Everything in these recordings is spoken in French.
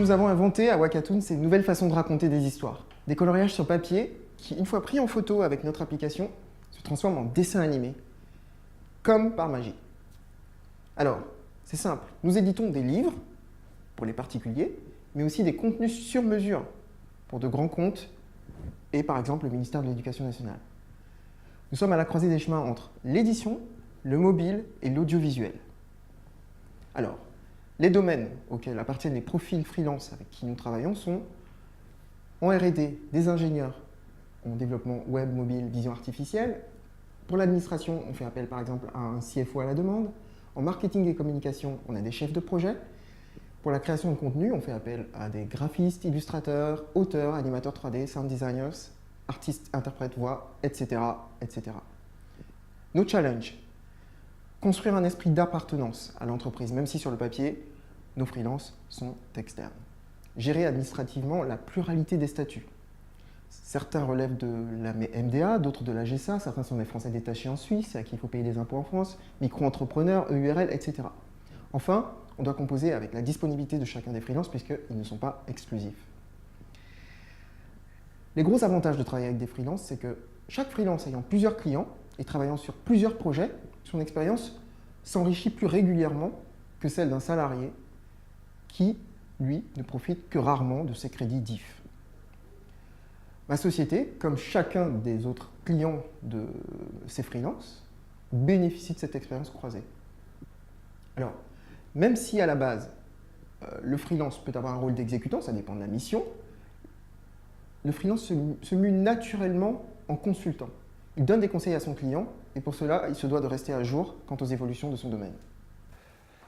nous avons inventé à Wakatoon, c'est une nouvelle façon de raconter des histoires. Des coloriages sur papier qui, une fois pris en photo avec notre application, se transforment en dessin animé, comme par magie. Alors, c'est simple, nous éditons des livres pour les particuliers, mais aussi des contenus sur mesure pour de grands comptes et par exemple le ministère de l'Éducation nationale. Nous sommes à la croisée des chemins entre l'édition, le mobile et l'audiovisuel. Alors, les domaines auxquels appartiennent les profils freelance avec qui nous travaillons sont en R&D, des ingénieurs en développement web, mobile, vision artificielle. Pour l'administration, on fait appel par exemple à un CFO à la demande. En marketing et communication, on a des chefs de projet. Pour la création de contenu, on fait appel à des graphistes, illustrateurs, auteurs, animateurs 3D, sound designers, artistes, interprètes, voix, etc., etc. Nos challenges. Construire un esprit d'appartenance à l'entreprise, même si sur le papier, nos freelances sont externes. Gérer administrativement la pluralité des statuts. Certains relèvent de la MDA, d'autres de la GSA, certains sont des Français détachés en Suisse, à qui il faut payer des impôts en France, micro-entrepreneurs, EURL, etc. Enfin, on doit composer avec la disponibilité de chacun des freelances puisqu'ils ne sont pas exclusifs. Les gros avantages de travailler avec des freelances, c'est que chaque freelance ayant plusieurs clients et travaillant sur plusieurs projets, son expérience s'enrichit plus régulièrement que celle d'un salarié qui, lui, ne profite que rarement de ses crédits DIF. Ma société, comme chacun des autres clients de ces freelances, bénéficie de cette expérience croisée. Alors, même si à la base, le freelance peut avoir un rôle d'exécutant, ça dépend de la mission, le freelance se mue naturellement en consultant. Il donne des conseils à son client et pour cela, il se doit de rester à jour quant aux évolutions de son domaine.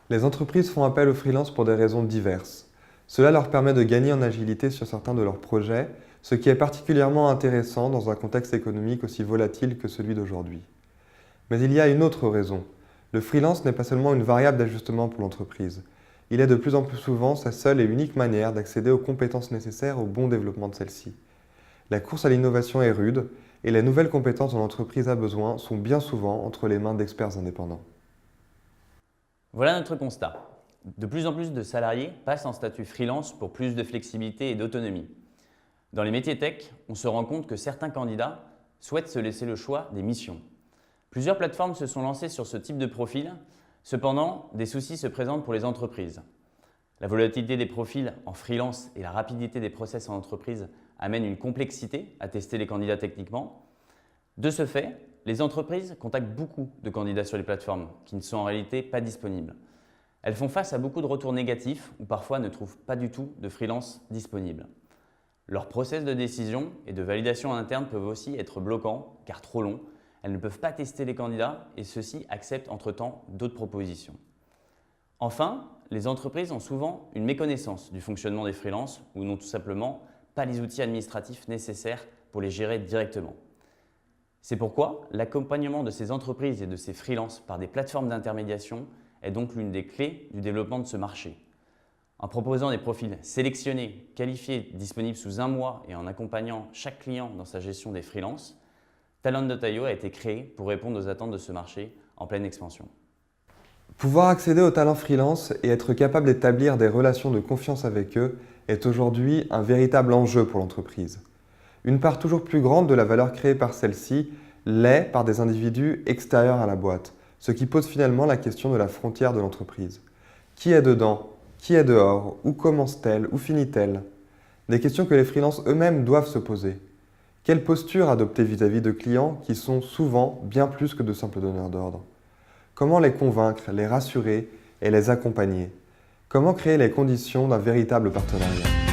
Les entreprises font appel aux freelances pour des raisons diverses. Cela leur permet de gagner en agilité sur certains de leurs projets, ce qui est particulièrement intéressant dans un contexte économique aussi volatile que celui d'aujourd'hui. Mais il y a une autre raison. Le freelance n'est pas seulement une variable d'ajustement pour l'entreprise. Il est de plus en plus souvent sa seule et unique manière d'accéder aux compétences nécessaires au bon développement de celle-ci. La course à l'innovation est rude et les nouvelles compétences dont l'entreprise a besoin sont bien souvent entre les mains d'experts indépendants. Voilà notre constat. De plus en plus de salariés passent en statut freelance pour plus de flexibilité et d'autonomie. Dans les métiers tech, on se rend compte que certains candidats souhaitent se laisser le choix des missions. Plusieurs plateformes se sont lancées sur ce type de profil. Cependant, des soucis se présentent pour les entreprises. La volatilité des profils en freelance et la rapidité des process en entreprise amènent une complexité à tester les candidats techniquement. De ce fait, les entreprises contactent beaucoup de candidats sur les plateformes qui ne sont en réalité pas disponibles. Elles font face à beaucoup de retours négatifs ou parfois ne trouvent pas du tout de freelance disponible. Leurs process de décision et de validation en interne peuvent aussi être bloquants car trop longs. Elles ne peuvent pas tester les candidats et ceux-ci acceptent entre-temps d'autres propositions. Enfin, les entreprises ont souvent une méconnaissance du fonctionnement des freelances ou n'ont tout simplement pas les outils administratifs nécessaires pour les gérer directement. C'est pourquoi l'accompagnement de ces entreprises et de ces freelances par des plateformes d'intermédiation est donc l'une des clés du développement de ce marché. En proposant des profils sélectionnés, qualifiés, disponibles sous 1 mois et en accompagnant chaque client dans sa gestion des freelances, Talent.io a été créé pour répondre aux attentes de ce marché en pleine expansion. Pouvoir accéder aux talents freelance et être capable d'établir des relations de confiance avec eux est aujourd'hui un véritable enjeu pour l'entreprise. Une part toujours plus grande de la valeur créée par celle-ci l'est par des individus extérieurs à la boîte, ce qui pose finalement la question de la frontière de l'entreprise. Qui est dedans? Qui est dehors? Où commence-t-elle? Où finit-elle? Des questions que les freelances eux-mêmes doivent se poser. Quelle posture adopter vis-à-vis de clients qui sont souvent bien plus que de simples donneurs d'ordre? Comment les convaincre, les rassurer et les accompagner? Comment créer les conditions d'un véritable partenariat?